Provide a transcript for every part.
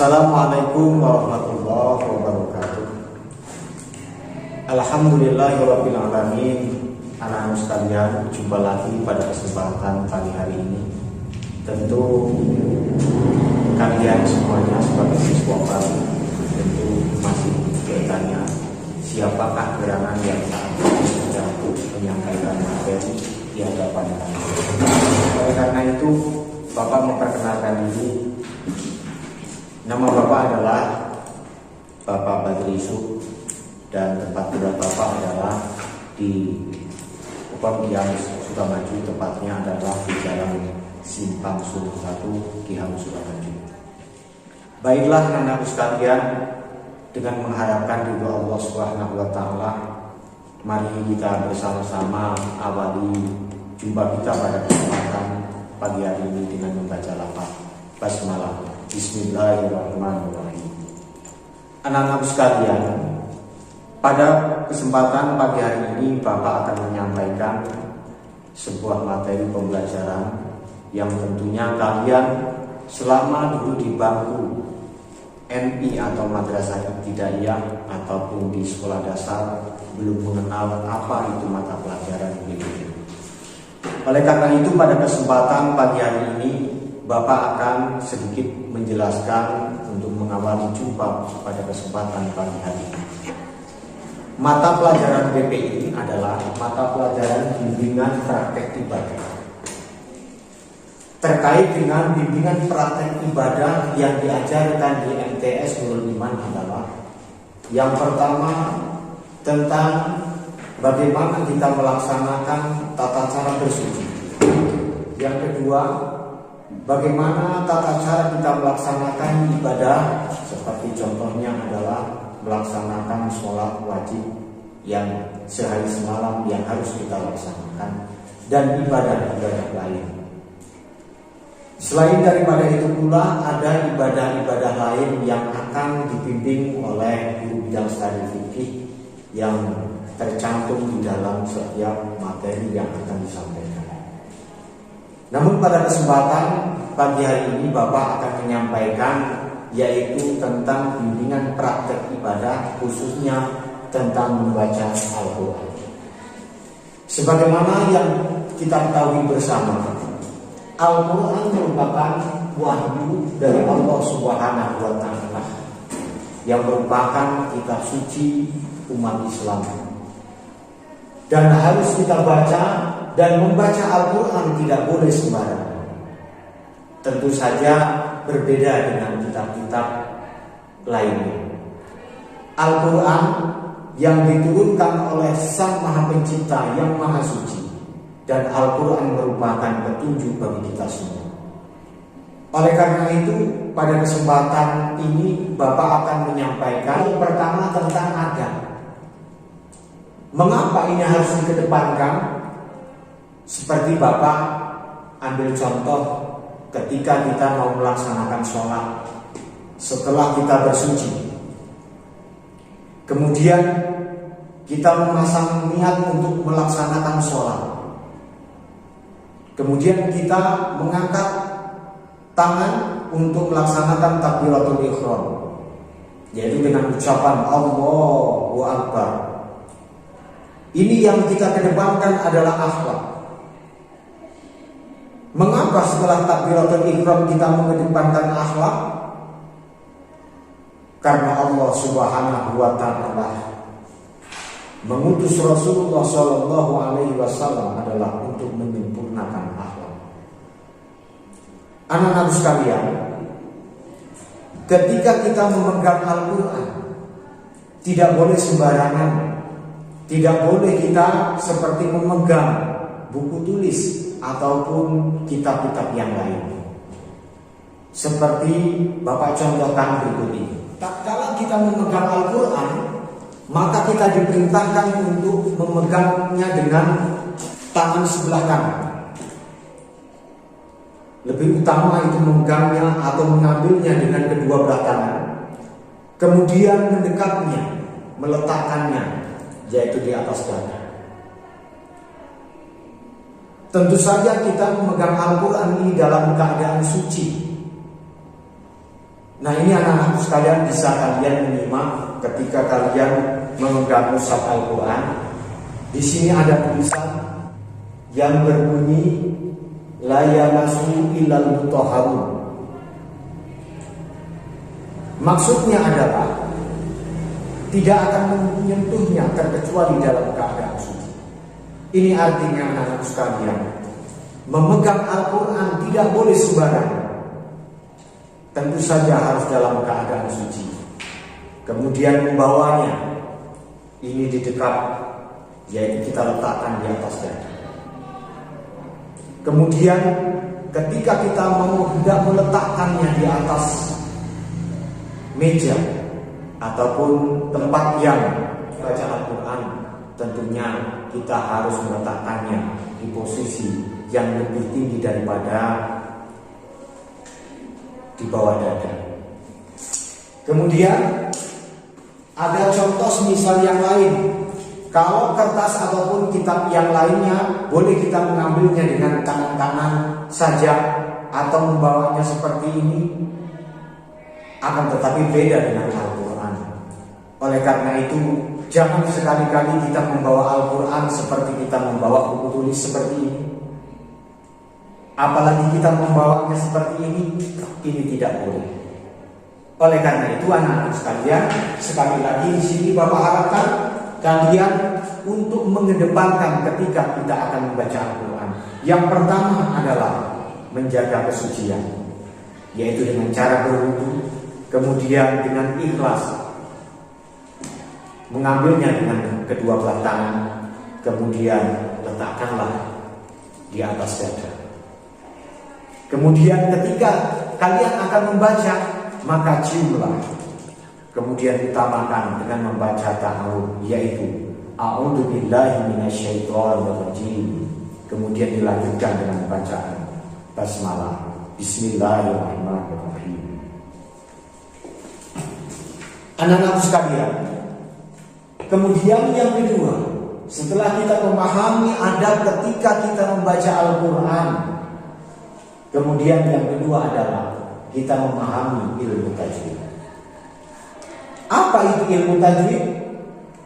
Assalamualaikum warahmatullahi wabarakatuh. Alhamdulillahirabbil alamin. Anak-anak sekalian, jumpa lagi pada kesempatan pagi hari ini. Tentu kalian semuanya sebagai siswa baru tentu masih bertanya, siapakah gerangan yang saat ini sedang menyampaikan materi di hadapan kalian. Oleh karena itu, Bapak memperkenalkan diri. Nama Bapak adalah Bapak Badri Yusuf dan tempat tinggal Bapak adalah di yang Sukamaju, tepatnya adalah di Jalan Simpang Suruh 1, Kihang, Sukamaju. Baiklah anak-anak sekalian, dengan mengharapkan ridho Allah Subhanahu wa taala, mari kita bersama-sama awali jumpa kita pada kesempatan pagi hari ini dengan membaca lafaz basmalah. Bismillahirrahmanirrahim. Anak-anak sekalian, pada kesempatan pagi hari ini Bapak akan menyampaikan sebuah materi pembelajaran yang tentunya kalian selama dulu di bangku MI atau Madrasah Ibtidaiyah ataupun di sekolah dasar belum mengenal apa itu mata pelajaran BPI. Oleh karena itu pada kesempatan pagi hari ini Bapak akan sedikit menjelaskan untuk mengawali jumpa pada kesempatan pagi hari ini. Mata pelajaran BPI adalah mata pelajaran bimbingan praktek ibadah. Terkait dengan bimbingan praktek ibadah yang diajarkan di MTS Nurul Iman adalah yang pertama tentang bagaimana kita melaksanakan tata cara bersuci. Yang kedua, bagaimana tata cara kita melaksanakan ibadah, seperti contohnya adalah melaksanakan sholat wajib yang sehari semalam yang harus kita laksanakan, dan ibadah-ibadah lain. Selain daripada itu pula ada ibadah-ibadah lain yang akan dibimbing oleh guru bidang studi fikih yang tercantum di dalam setiap materi yang akan disampaikan. Namun pada kesempatan pagi hari ini Bapak akan menyampaikan yaitu tentang bimbingan praktek ibadah, khususnya tentang membaca Al-Quran. Sebagaimana yang kita ketahui bersama, Al-Quran merupakan wahyu dari Allah Subhanahu wa taala yang merupakan kitab suci umat Islam. Dan harus kita baca, dan membaca Al-Quran tidak boleh sembarangan. Tentu saja berbeda dengan kitab-kitab lainnya. Al-Quran yang diturunkan oleh Sang Maha Pencipta yang Maha Suci, dan Al-Quran merupakan petunjuk bagi kita semua. Oleh karena itu, pada kesempatan ini Bapak akan menyampaikan yang pertama tentang adab. Mengapa ini harus dikedepankan? Seperti Bapak ambil contoh ketika kita mau melaksanakan sholat, setelah kita bersuci, kemudian kita memasang niat untuk melaksanakan sholat, kemudian kita mengangkat tangan untuk melaksanakan takbiratul ihram, yaitu dengan ucapan Allahu Akbar. Ini yang kita kedepankan adalah akhlak. Mengapa setelah takbiratul ihram kita mengedepankan akhlak? Karena Allah Subhanahu wa taala mengutus Rasulullah Shallallahu alaihi wasallam adalah untuk menyempurnakan akhlak. Anak-anak sekalian, ketika kita memegang Al-Quran, tidak boleh sembarangan. Tidak boleh kita seperti memegang buku tulis ataupun kitab-kitab yang lain. Seperti Bapak contohkan berikut ini. Tatkala kita memegang Al-Quran, maka kita diperintahkan untuk memegangnya dengan tangan sebelah kanan. Lebih utama itu memegangnya atau mengambilnya dengan kedua belah tangan, kemudian mendekatnya, meletakkannya, yaitu di atas dada. Tentu saja kita memegang Al-Quran ini dalam keadaan suci. Nah, ini anak-anak sekalian bisa kalian menyimak ketika kalian memegang mushaf Al-Quran. Di sini ada tulisan yang berbunyi la yamassu illal mutahharun. Maksudnya adalah tidak akan menyentuhnya terkecuali dalam keadaan suci. Ini artinya anak-anak sekalian, memegang Al-Quran tidak boleh sembarangan. Tentu saja harus dalam keadaan suci. Kemudian membawanya ini di dekat, yaitu kita letakkan di atas dada. Kemudian ketika kita mau hendak meletakkannya di atas meja ataupun tempat yang baca Al-Quran, tentunya kita harus meletakkannya di posisi yang lebih tinggi daripada di bawah dada. Kemudian ada contoh misal yang lain. Kalau kertas ataupun kitab yang lainnya boleh kita mengambilnya dengan tangan kanan saja atau membawanya seperti ini. Akan tetapi beda dengan Al-Quran. Oleh karena itu, jangan sekali-kali kita membawa Al-Quran seperti kita membawa buku tulis seperti ini. Apalagi kita membawanya seperti ini tidak boleh. Oleh karena itu, anak-anak sekalian, sekali lagi di sini Bapak harapkan kalian untuk mengedepankan ketika kita akan membaca Al-Quran. Yang pertama adalah menjaga kesucian, yaitu dengan cara berwudu, kemudian dengan ikhlas mengambilnya dengan kedua belah tangan, kemudian letakkanlah di atas dada. Kemudian ketika kalian akan membaca, maka ciumlah. Kemudian utamakan dengan membaca ta'awudz, yaitu a'udzubillahi minasyaitonirrajim. Kemudian dilanjutkan dengan bacaan basmalah, bismillahirrahmanirrahim. Anak-anak sekalian, kemudian yang kedua, setelah kita memahami adab ketika kita membaca Al-Quran, kemudian yang kedua adalah kita memahami ilmu tajwid. Apa itu ilmu tajwid?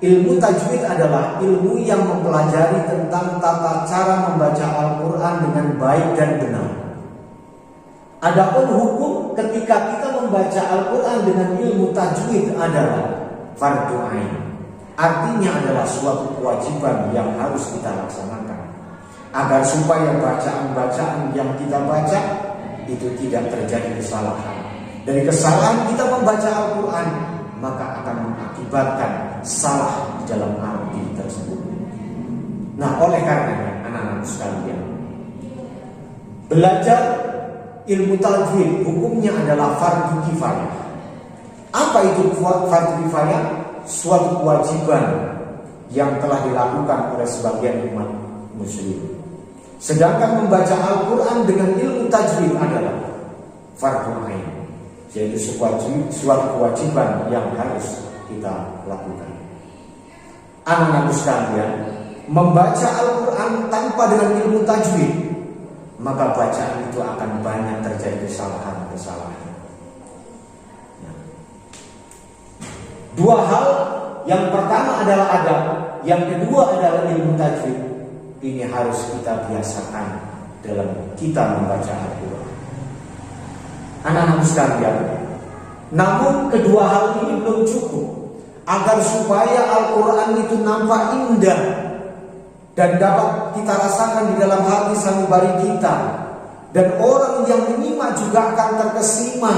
Ilmu tajwid adalah ilmu yang mempelajari tentang tata cara membaca Al-Quran dengan baik dan benar. Adapun hukum ketika kita membaca Al-Quran dengan ilmu tajwid adalah fardhu ain. Artinya adalah suatu kewajiban yang harus kita laksanakan, agar supaya bacaan-bacaan yang kita baca itu tidak terjadi kesalahan. Dari kesalahan kita membaca Al-Quran, maka akan mengakibatkan salah di dalam arti tersebut. Nah, oleh karenanya anak-anak sekalian, belajar ilmu tajwid hukumnya adalah fardhu kifayah. Apa itu fardhu kifayah? Suatu kewajiban yang telah dilakukan oleh sebagian umat muslim. Sedangkan membaca Al-Quran dengan ilmu tajwid adalah fardhu ain, yaitu suatu kewajiban yang harus kita lakukan. Anak-anak sekalian, membaca Al-Quran tanpa dengan ilmu tajwid, maka bacaan itu akan banyak terjadi kesalahan-kesalahan. Dua hal, yang pertama adalah adab, yang kedua adalah ilmu tajwid. Ini harus kita biasakan dalam kita membaca Al-Quran. Anak-anak sekalian, namun kedua hal ini belum cukup. Agar supaya Al-Quran itu nampak indah dan dapat kita rasakan di dalam hati sanubari kita, dan orang yang menyimak juga akan terkesima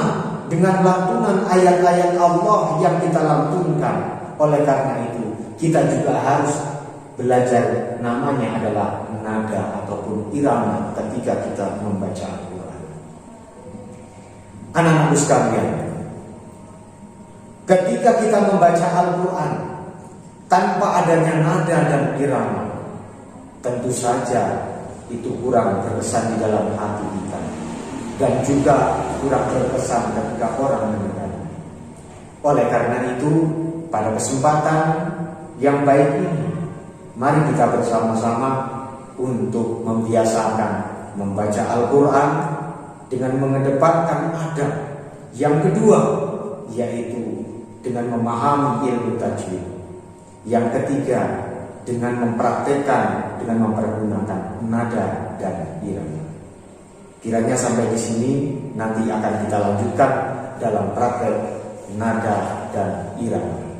dengan lantunan ayat-ayat Allah yang kita lantunkan. Oleh karena itu, kita juga harus belajar namanya adalah nada ataupun irama ketika kita membaca Al-Quran. Anak-anak sekalian, ketika kita membaca Al-Quran tanpa adanya nada dan irama, tentu saja itu kurang berkesan di dalam hati kita, dan juga kurang berkesan ketika orang mendengar. Oleh karena itu, pada kesempatan yang baik ini, mari kita bersama-sama untuk membiasakan membaca Al-Quran dengan mengedepankan adab, Yang kedua, yaitu dengan memahami ilmu tajwid. Yang ketiga, dengan mempraktekkan, dengan mempergunakan nada dan irama. Kiranya sampai di sini, nanti akan kita lanjutkan dalam praktek nada dan irama.